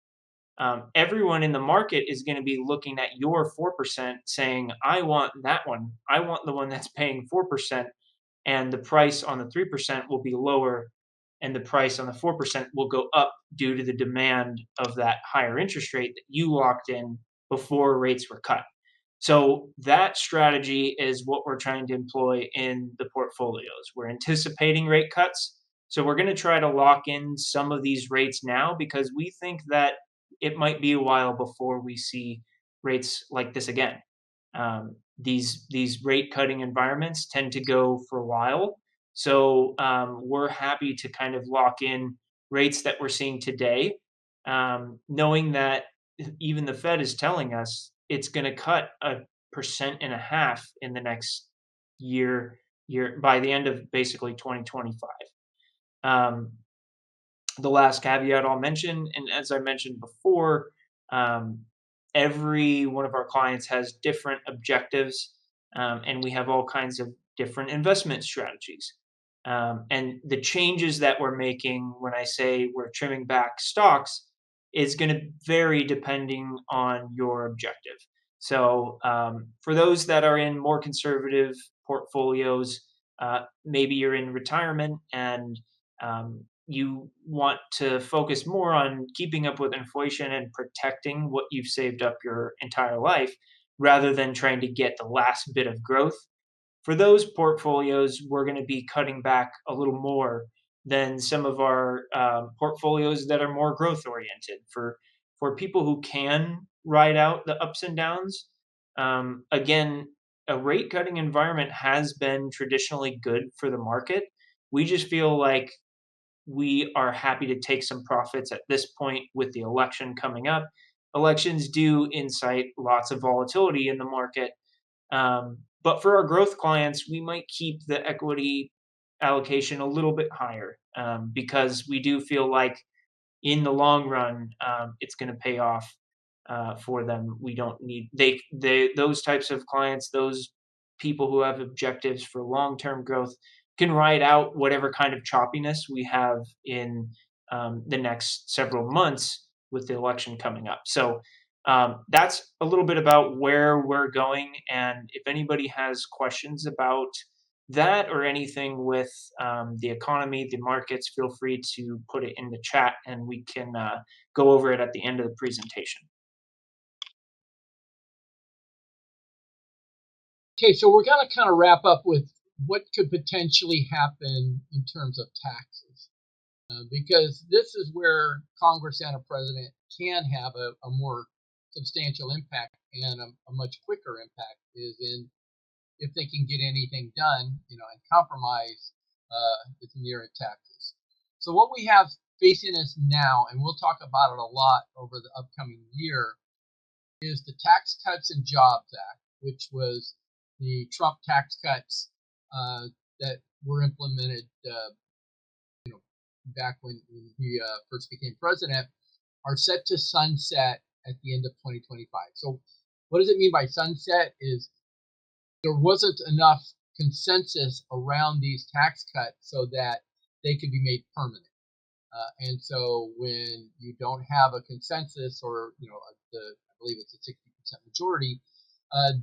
Everyone in the market is going to be looking at your 4% saying, I want that one. I want the one that's paying 4%, and the price on the 3% will be lower, and the price on the 4% will go up due to the demand of that higher interest rate that you locked in before rates were cut. So that strategy is what we're trying to employ in the portfolios. We're anticipating rate cuts. So we're going to try to lock in some of these rates now because we think that it might be a while before we see rates like this again. These rate cutting environments tend to go for a while. So we're happy to kind of lock in rates that we're seeing today, knowing that even the Fed is telling us it's going to cut 1.5% in the next year by the end of basically 2025. Um, the last caveat I'll mention, and as I mentioned before, um, every one of our clients has different objectives, and we have all kinds of different investment strategies. And the changes that we're making when I say we're trimming back stocks is going to vary depending on your objective. So, for those that are in more conservative portfolios, maybe you're in retirement and you want to focus more on keeping up with inflation and protecting what you've saved up your entire life rather than trying to get the last bit of growth. For those portfolios, we're going to be cutting back a little more than some of our portfolios that are more growth oriented. For people who can ride out the ups and downs, again, a rate cutting environment has been traditionally good for the market. We just feel like we are happy to take some profits at this point with the election coming up. Elections do incite lots of volatility in the market. But for our growth clients, we might keep the equity allocation a little bit higher because we do feel like in the long run, it's going to pay off for them. We don't need those types of clients, those people who have objectives for long term growth can ride out whatever kind of choppiness we have in the next several months with the election coming up. So that's a little bit about where we're going. And if anybody has questions about that or anything with the economy, the markets, feel free to put it in the chat and we can go over it at the end of the presentation. Okay, so we're going to kind of wrap up with what could potentially happen in terms of taxes. Because this is where Congress and a president can have a more substantial impact and a much quicker impact is in if they can get anything done, and compromise is near taxes. So what we have facing us now, and we'll talk about it a lot over the upcoming year, is the Tax Cuts and Jobs Act, which was the Trump tax cuts that were implemented, back when he first became president, are set to sunset at the end of 2025. So what does it mean by sunset? Is there wasn't enough consensus around these tax cuts so that they could be made permanent. And so when you don't have a consensus, or I believe it's a 60% majority,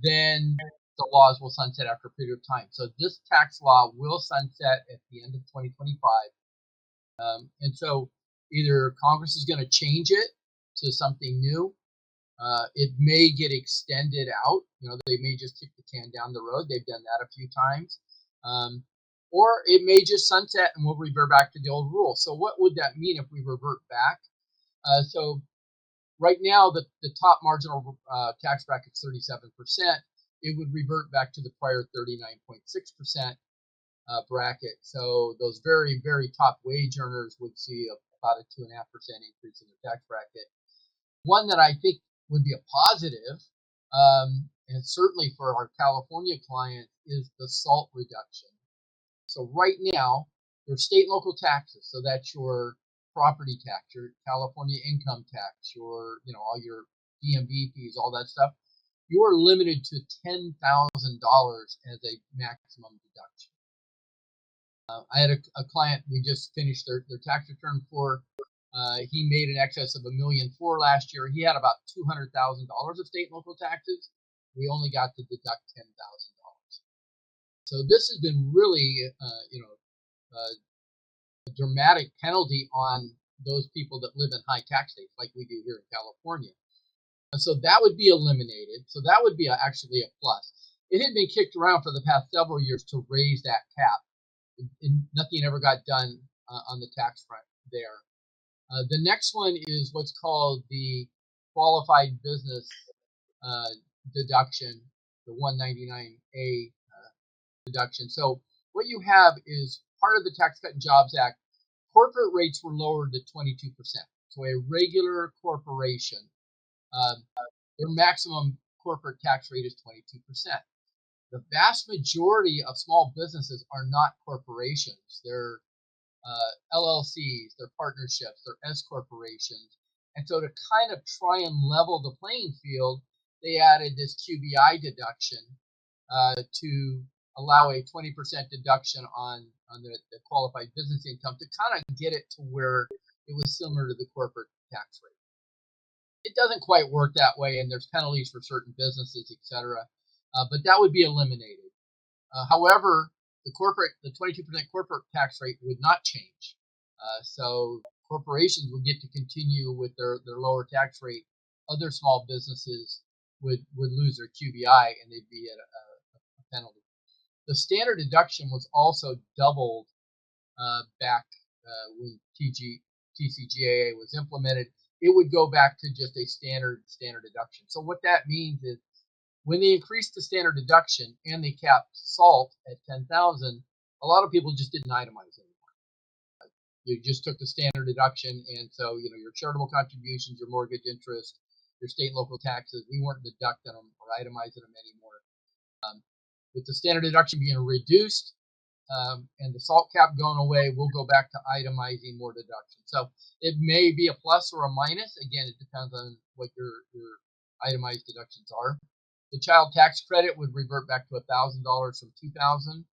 then the laws will sunset after a period of time. So this tax law will sunset at the end of 2025. And so either Congress is going to change it to something new. It may get extended out. They may just kick the can down the road. They've done that a few times. Or it may just sunset and we'll revert back to the old rules. So what would that mean if we revert back? So right now, the top marginal tax bracket is 37%. It would revert back to the prior 39.6% bracket. So those very, very top wage earners would see about a 2.5% increase in their tax bracket. One that I think would be a positive, and certainly for our California clients, is the SALT reduction. So right now, there's state and local taxes. So that's your property tax, your California income tax, your all your DMV fees, all that stuff. You are limited to $10,000 as a maximum deduction. I had a client we just finished their tax return for. He made in excess of $1.4 million last year. He had about $200,000 of state and local taxes. We only got to deduct $10,000. So this has been really, a dramatic penalty on those people that live in high tax states, like we do here in California. And so that would be eliminated. So that would be actually a plus. It had been kicked around for the past several years to raise that cap. And nothing ever got done on the tax front there. The next one is what's called the qualified business deduction, the 199A deduction. So what you have is part of the Tax Cut and Jobs Act. Corporate rates were lowered to 22%. So a regular corporation, their maximum corporate tax rate is 22%. The vast majority of small businesses are not corporations. They're LLCs, they're partnerships, they're S corporations. And so to kind of try and level the playing field, they added this QBI deduction to allow a 20% deduction on the qualified business income to kind of get it to where it was similar to the corporate tax rate. It doesn't quite work that way, and there's penalties for certain businesses, etc. But that would be eliminated. However, the 22% corporate tax rate would not change. So corporations would get to continue with their lower tax rate. Other small businesses would lose their QBI, and they'd be at a penalty. The standard deduction was also doubled back when TCJA was implemented. It would go back to just a standard deduction. So what that means is when they increased the standard deduction and they capped SALT at 10,000, a lot of people just didn't itemize anymore. You just took the standard deduction, and so your charitable contributions, your mortgage interest, your state and local taxes, we weren't deducting them or itemizing them anymore. With the standard deduction being reduced and the SALT cap going away, we'll go back to itemizing more deductions. So it may be a plus or a minus. Again, it depends on what your itemized deductions are. The child tax credit would revert back to $1,000 from $2,000.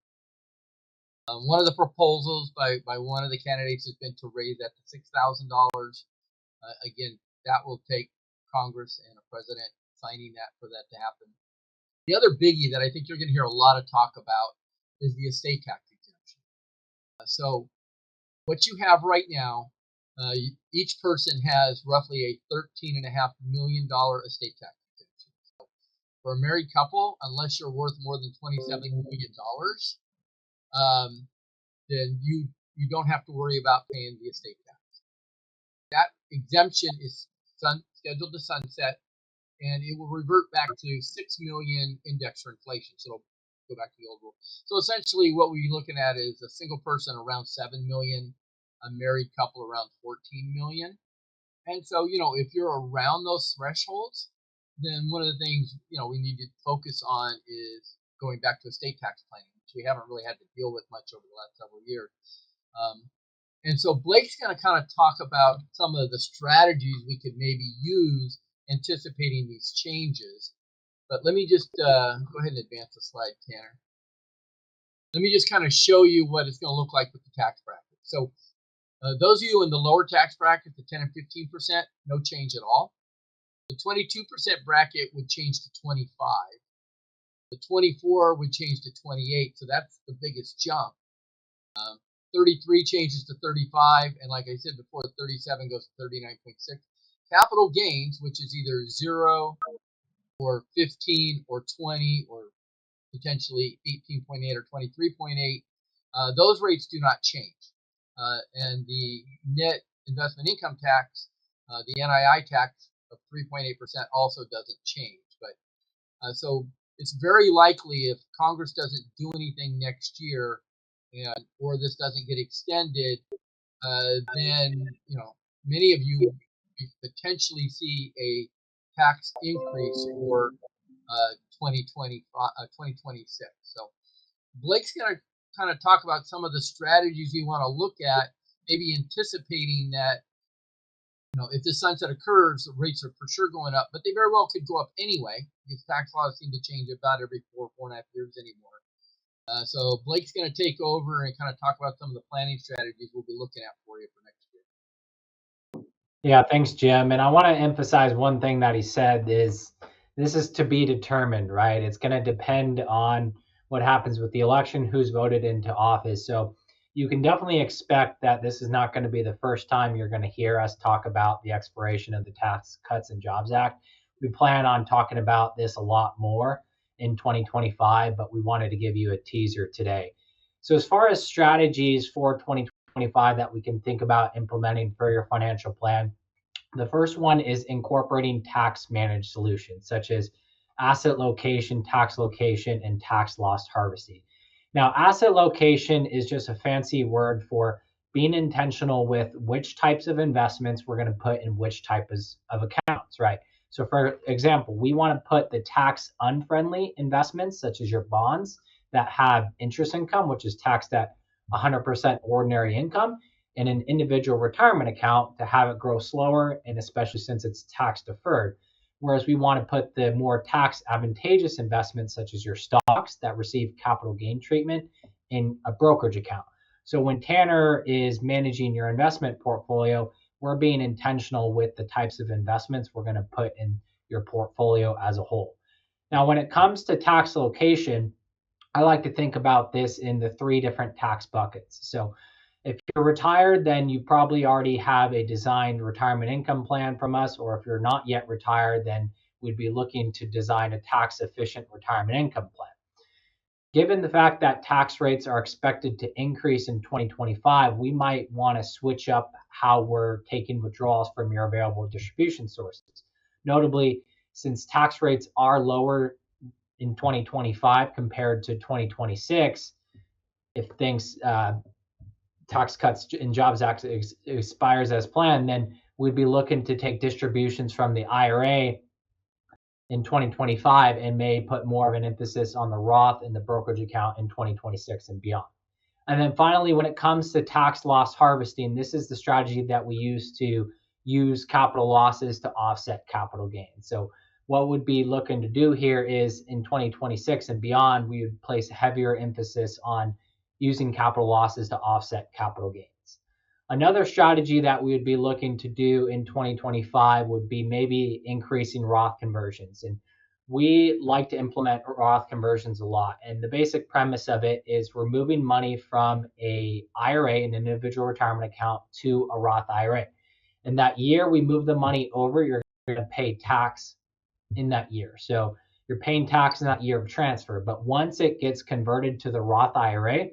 One of the proposals by one of the candidates has been to raise that to $6,000. Again, that will take Congress and a president signing that for that to happen. The other biggie that I think you're going to hear a lot of talk about is the estate tax exemption. So what you have right now, each person has roughly a $13.5 million estate tax exemption. So for a married couple, unless you're worth more than $27 million, then you don't have to worry about paying the estate tax. That exemption is scheduled to sunset, and it will revert back to 6 million index for inflation. So it'll go back to the old rule. So essentially what we're looking at is a single person around 7 million, a married couple around 14 million. And so, if you're around those thresholds, then one of the things, we need to focus on is going back to estate tax planning, which we haven't really had to deal with much over the last several years. And so Blake's going to kind of talk about some of the strategies we could maybe use anticipating these changes. But let me just go ahead and advance the slide, Tanner. Let me just kind of show you what it's going to look like with the tax bracket. So those of you in the lower tax bracket, the 10 and 15%, no change at all. The 22% bracket would change to 25. The 24 would change to 28, so that's the biggest jump. 33 changes to 35, and like I said before, 37 goes to 39.6. Capital gains, which is either 0 or 15 or 20 or potentially 18.8 or 23.8, those rates do not change. And the net investment income tax, the NII tax of 3.8% also doesn't change. But so it's very likely if Congress doesn't do anything next year, or this doesn't get extended, then many of you potentially see a tax increase for 2026. So Blake's going to kind of talk about some of the strategies we want to look at, maybe anticipating that if the sunset occurs, the rates are for sure going up, but they very well could go up anyway because tax laws seem to change about every 4.5 years anymore. So Blake's going to take over and kind of talk about some of the planning strategies we'll be looking at for you for next year. Yeah, thanks, Jim. And I want to emphasize one thing that he said is this is to be determined, right? It's going to depend on what happens with the election, who's voted into office. So you can definitely expect that this is not going to be the first time you're going to hear us talk about the expiration of the Tax Cuts and Jobs Act. We plan on talking about this a lot more in 2025, but we wanted to give you a teaser today. So as far as strategies for 2025 that we can think about implementing for your financial plan, the first one is incorporating tax managed solutions such as asset location, tax location, and tax loss harvesting. Now, asset location is just a fancy word for being intentional with which types of investments we're going to put in which types of accounts, right? So for example, we want to put the tax unfriendly investments, such as your bonds that have interest income, which is taxed at 100% ordinary income, in an individual retirement account to have it grow slower, and especially since it's tax deferred. Whereas we want to put the more tax advantageous investments, such as your stocks that receive capital gain treatment, in a brokerage account. So when Tanner is managing your investment portfolio, we're being intentional with the types of investments we're going to put in your portfolio as a whole. Now, when it comes to tax location, I like to think about this in the 3 different tax buckets. So if you're retired, then you probably already have a designed retirement income plan from us, or if you're not yet retired, then we'd be looking to design a tax efficient retirement income plan. Given the fact that tax rates are expected to increase in 2025, we might want to switch up how we're taking withdrawals from your available distribution sources. Notably, since tax rates are lower in 2025 compared to 2026, if things Tax Cuts and Jobs Act expires as planned, then we'd be looking to take distributions from the IRA in 2025 and may put more of an emphasis on the Roth and the brokerage account in 2026 and beyond. And then finally, when it comes to tax loss harvesting, this is the strategy that we use to use capital losses to offset capital gains. So what we'd be looking to do here is in 2026 and beyond, we would place a heavier emphasis on using capital losses to offset capital gains. Another strategy that we would be looking to do in 2025 would be maybe increasing Roth conversions. And we like to implement Roth conversions a lot. And the basic premise of it is we're moving money from a IRA, an individual retirement account, to a Roth IRA. And that year we move the money over, you're going to pay tax in that year. So you're paying tax in that year of transfer. But once it gets converted to the Roth IRA,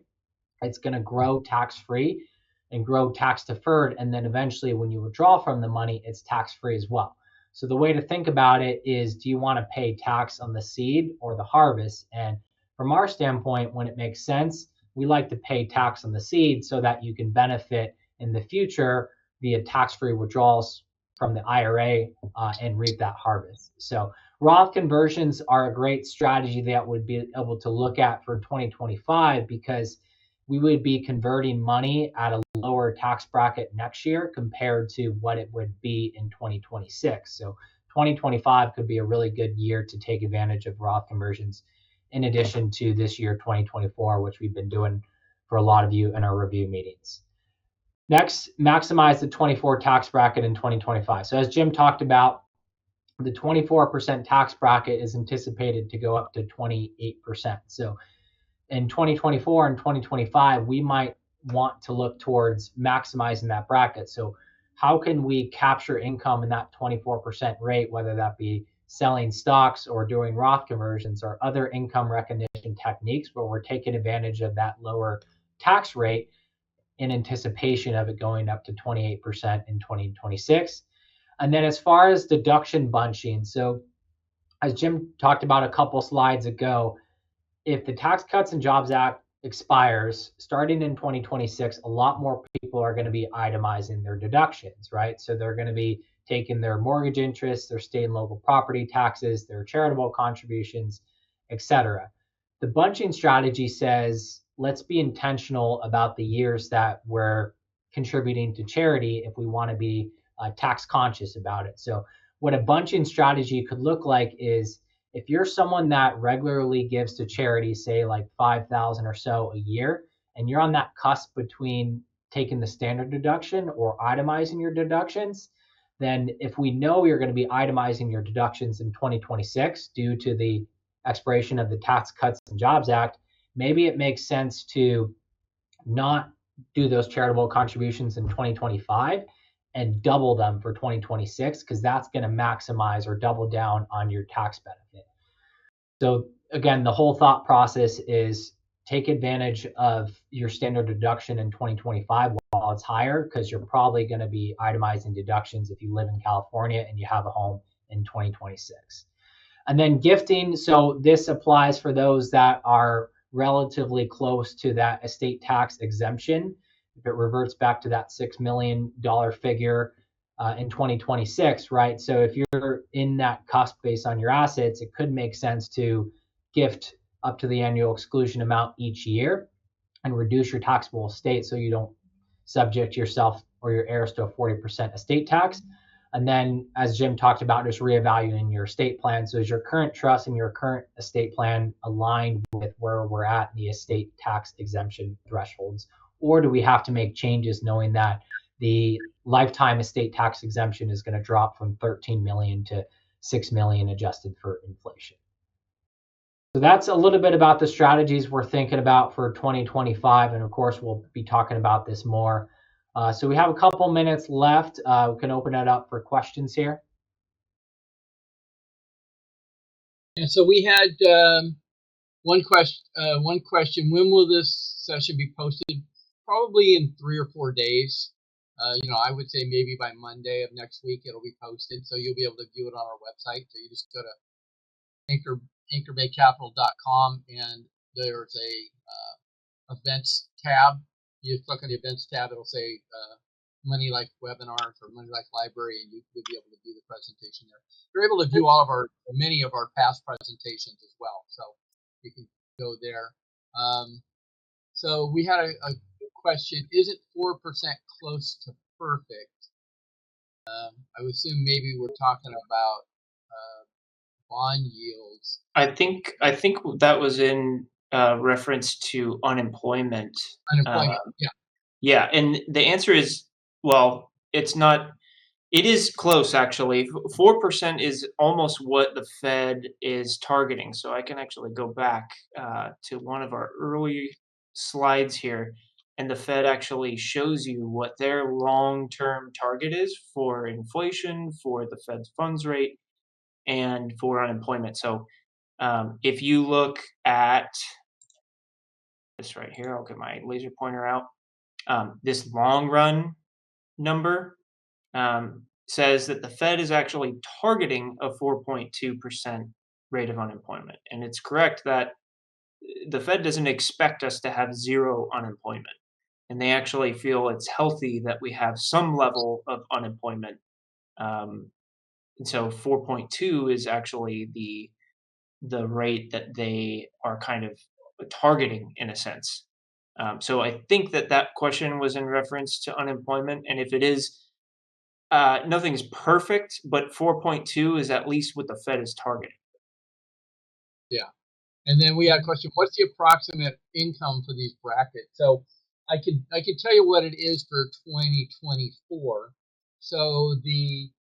it's going to grow tax-free and grow tax deferred. And then eventually when you withdraw from the money, it's tax-free as well. So the way to think about it is, do you want to pay tax on the seed or the harvest? And from our standpoint, when it makes sense, we like to pay tax on the seed so that you can benefit in the future via tax-free withdrawals from the IRA and reap that harvest. So Roth conversions are a great strategy that would be able to look at for 2025 because we would be converting money at a lower tax bracket next year compared to what it would be in 2026. So 2025 could be a really good year to take advantage of Roth conversions in addition to this year, 2024, which we've been doing for a lot of you in our review meetings. Next, maximize the 24 tax bracket in 2025. So as Jim talked about, the 24% tax bracket is anticipated to go up to 28%. So in 2024 and 2025, we might want to look towards maximizing that bracket. So how can we capture income in that 24% rate, whether that be selling stocks or doing Roth conversions or other income recognition techniques where we're taking advantage of that lower tax rate in anticipation of it going up to 28% in 2026. And then as far as deduction bunching, so as Jim talked about a couple slides ago, if the Tax Cuts and Jobs Act expires starting in 2026, a lot more people are going to be itemizing their deductions, right? So they're going to be taking their mortgage interest, their state and local property taxes, their charitable contributions, etc. The bunching strategy says, let's be intentional about the years that we're contributing to charity if we want to be tax conscious about it. So what a bunching strategy could look like is if you're someone that regularly gives to charity, say like 5,000 or so a year, and you're on that cusp between taking the standard deduction or itemizing your deductions, then if we know you're going to be itemizing your deductions in 2026 due to the expiration of the Tax Cuts and Jobs Act, maybe it makes sense to not do those charitable contributions in 2025 and double them for 2026 because that's going to maximize or double down on your tax benefit. So again, the whole thought process is take advantage of your standard deduction in 2025 while it's higher because you're probably going to be itemizing deductions if you live in California and you have a home in 2026. And then gifting, so this applies for those that are relatively close to that estate tax exemption. If it reverts back to that $6 million figure in 2026, right? So if you're in that cusp based on your assets, it could make sense to gift up to the annual exclusion amount each year and reduce your taxable estate so you don't subject yourself or your heirs to a 40% estate tax. And then, as Jim talked about, just reevaluating your estate plan. So is your current trust and your current estate plan aligned with where we're at in the estate tax exemption thresholds? Or do we have to make changes knowing that the lifetime estate tax exemption is going to drop from 13 million to 6 million adjusted for inflation? So that's a little bit about the strategies we're thinking about for 2025. And of course, we'll be talking about this more. So we have a couple minutes left. We can open it up for questions here. And so we had one question. When will this session be posted? Probably in 3 or 4 days. I would say maybe by Monday of next week it'll be posted, so you'll be able to view it on our website. So you just go to anchorbaycapital.com and there's a events tab. You click on the events tab, it'll say Money Life Webinars or Money Life Library, and you'll be able to view the presentation there. You're able to view many of our past presentations as well, so you can go there. So we had a question: isn't 4% close to perfect? I would assume maybe we're talking about bond yields. I think that was in reference to unemployment. Unemployment, yeah. Yeah, and the answer is, well, it's not. It is close, actually. 4% is almost what the Fed is targeting. So I can actually go back to one of our early slides here, and the Fed actually shows you what their long-term target is for inflation, for the Fed's funds rate, and for unemployment. So if you look at this right here, I'll get my laser pointer out. This long run number says that the Fed is actually targeting a 4.2% rate of unemployment. And it's correct that the Fed doesn't expect us to have zero unemployment. and they actually feel it's healthy that we have some level of unemployment. Um, and so 4.2 is actually the rate that they are kind of targeting in a sense. So I think that that question was in reference to unemployment, and if it is, nothing's perfect, but 4.2 is at least what the Fed is targeting. Yeah. And then we had a question: what's the approximate income for these brackets? So I could tell you what it is for 2024. So the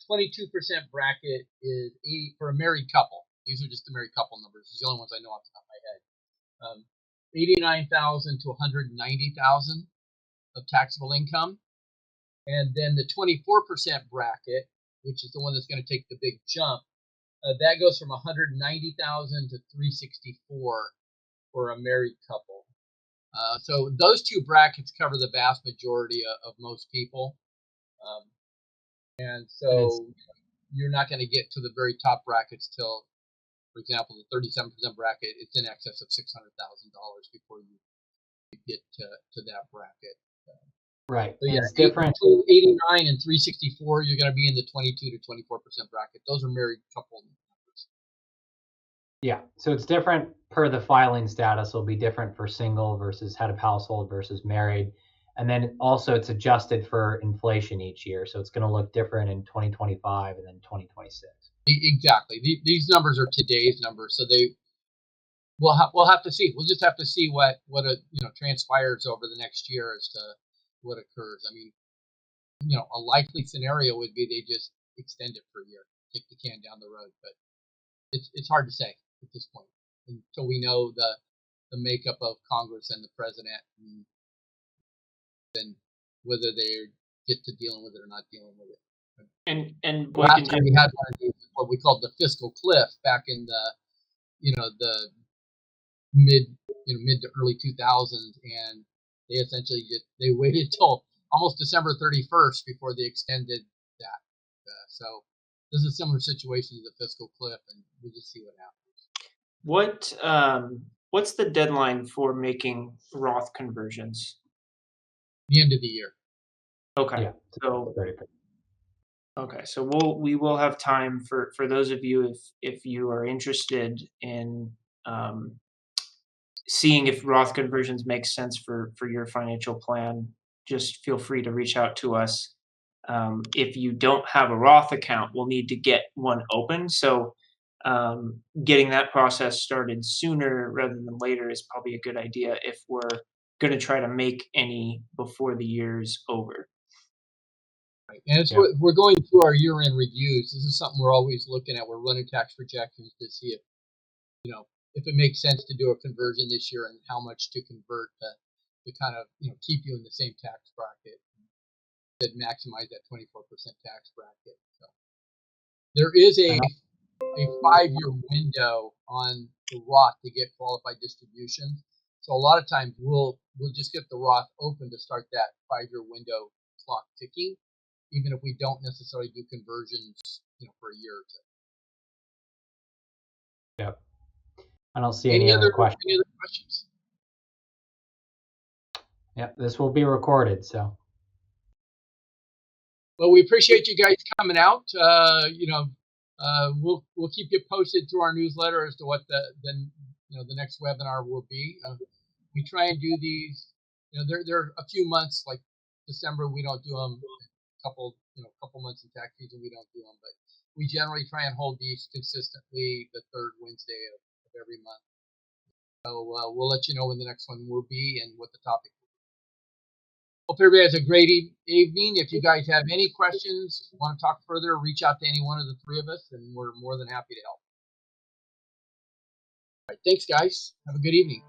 22% bracket is 80 for a married couple. These are just the married couple numbers. These are the only ones I know off the top of my head. 89,000 to 190,000 of taxable income, and then the 24% bracket, which is the one that's going to take the big jump, that goes from 190,000 to 364 for a married couple. So those two brackets cover the vast majority of most people, and so you're not going to get to the very top brackets till, for example, the 37% bracket. It's in excess of $600,000 before you get to that bracket. Right. So yeah, it's different. Between 89 and 364, you're going to be in the 22 to 24% bracket. Those are married couple numbers. Yeah. So it's different per the filing status. It'll be different for single versus head of household versus married. And then also it's adjusted for inflation each year. So it's going to look different in 2025 and then 2026. Exactly. These numbers are today's numbers, so we'll have to see. We'll just have to see what transpires over the next year as to what occurs. I mean, a likely scenario would be they just extend it for a year, kick the can down the road, but it's hard to say at this point until we know the makeup of Congress and the president, and then whether they get to dealing with it or not dealing with it. And last time we had one of these, what we called the fiscal cliff, back in the mid to early 2000s, and they essentially they waited till almost December 31st before they extended that. So this is a similar situation to the fiscal cliff, and we'll just see what happens. What's the deadline for making Roth conversions? The end of the year. Okay. Yeah. So we will have time for those of you if you are interested in seeing if Roth conversions make sense for your financial plan. Just feel free to reach out to us. If you don't have a Roth account, we'll need to get one open. So getting that process started sooner rather than later is probably a good idea if we're going to try to make any before the year's over. Right. And we're going through our year-end reviews. This is something we're always looking at. We're running tax projections to see if it makes sense to do a conversion this year and how much to convert to kind of keep you in the same tax bracket that maximize that 24% tax bracket. So there is a 5-year window on the Roth to get qualified distribution. So a lot of times we'll just get the Roth open to start that 5-year window clock ticking, even if we don't necessarily do conversions for a year or two. Yep. I don't see any other questions. Any other questions? Yep, this will be recorded, so. Well, we appreciate you guys coming out. We'll keep you posted through our newsletter as to what the next webinar will be. We try and do these. There are a few months like December we don't do them. Couple months in tax season we don't do them, but we generally try and hold these consistently the third Wednesday of every month. So we'll let you know when the next one will be and what the topic will be. Hope everybody has a great evening. If you guys have any questions, want to talk further, reach out to any one of the three of us, and we're more than happy to help. All right, thanks, guys. Have a good evening.